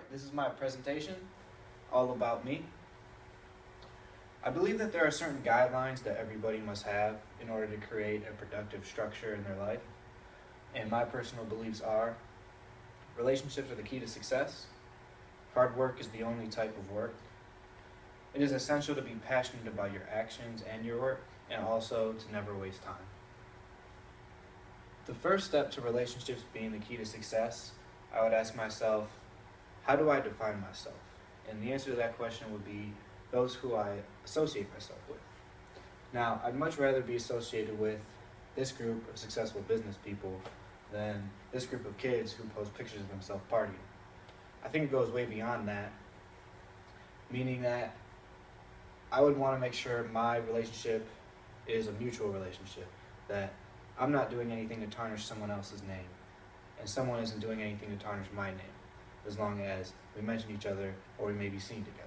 start, this is my presentation, all about me. I believe that there are certain guidelines that everybody must have in order to create a productive structure in their life. And my personal beliefs are: relationships are the key to success. Hard work is the only type of work. It is essential to be passionate about your actions and your work, and also to never waste time. The first step to relationships being the key to success, I would ask myself, how do I define myself? And the answer to that question would be those who I associate myself with. Now, I'd much rather be associated with this group of successful business people than this group of kids who post pictures of themselves partying. I think it goes way beyond that, meaning that I would want to make sure my relationship is a mutual relationship, that I'm not doing anything to tarnish someone else's name, and someone isn't doing anything to tarnish my name, as long as we mention each other or we may be seen together.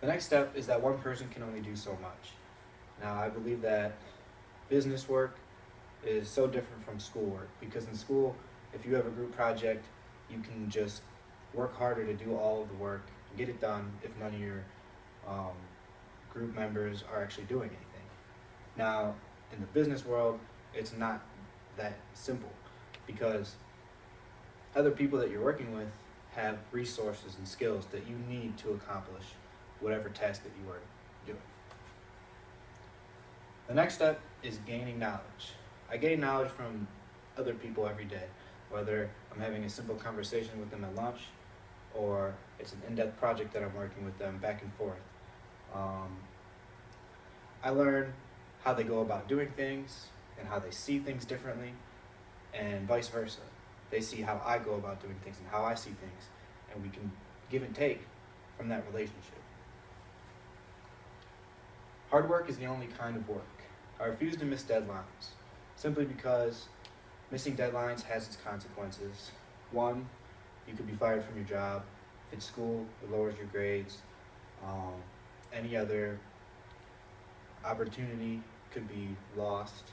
The next step is that one person can only do so much. Now, I believe that business work is so different from schoolwork, because in school, if you have a group project, you can just work harder to do all of the work and get it done if none of your group members are actually doing anything. Now, in the business world, it's not that simple, because other people that you're working with have resources and skills that you need to accomplish whatever task that you are doing. The next step is gaining knowledge. I gain knowledge from other people every day, whether I'm having a simple conversation with them at lunch or it's an in-depth project that I'm working with them back and forth. I learn how they go about doing things and how they see things differently, and vice versa. They see how I go about doing things and how I see things, and we can give and take from that relationship. Hard work is the only kind of work. I refuse to miss deadlines, simply because missing deadlines has its consequences. One, you could be fired from your job. If it's school, it lowers your grades. Any other opportunity could be lost.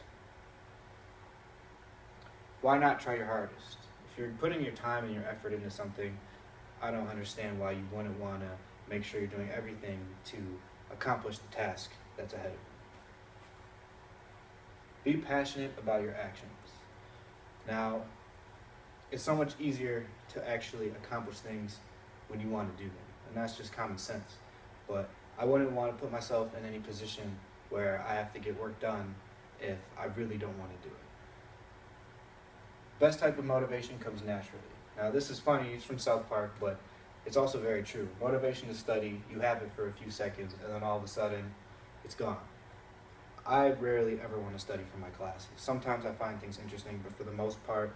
Why not try your hardest? If you're putting your time and your effort into something, I don't understand why you wouldn't want to make sure you're doing everything to accomplish the task that's ahead of you. Be passionate about your actions. Now, it's so much easier to actually accomplish things when you want to do them, and that's just common sense. But I wouldn't want to put myself in any position where I have to get work done if I really don't want to do it. Best type of motivation comes naturally. Now, this is funny, it's from South Park, but it's also very true. Motivation to study, you have it for a few seconds, and then all of a sudden, it's gone. I rarely ever want to study for my classes. Sometimes I find things interesting, but for the most part,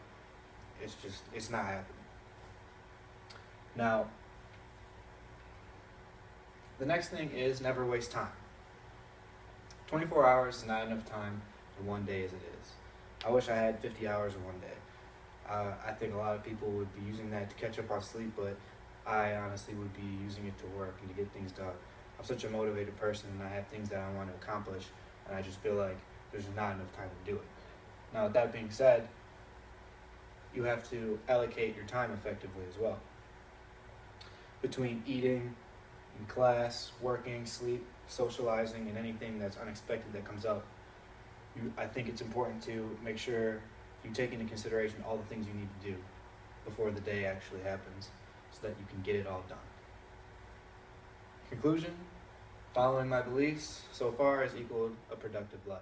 it's not happening. Now, the next thing is never waste time. 24 hours is not enough time in one day as it is. I wish I had 50 hours in one day. I think a lot of people would be using that to catch up on sleep, but I honestly would be using it to work and to get things done. I'm such a motivated person, and I have things that I want to accomplish, and I just feel like there's not enough time to do it. Now, with that being said, you have to allocate your time effectively as well. Between eating, in class, working, sleep, socializing, and anything that's unexpected that comes up, I think it's important to make sure you take into consideration all the things you need to do before the day actually happens, so that you can get it all done. Conclusion: following my beliefs so far has equaled a productive life.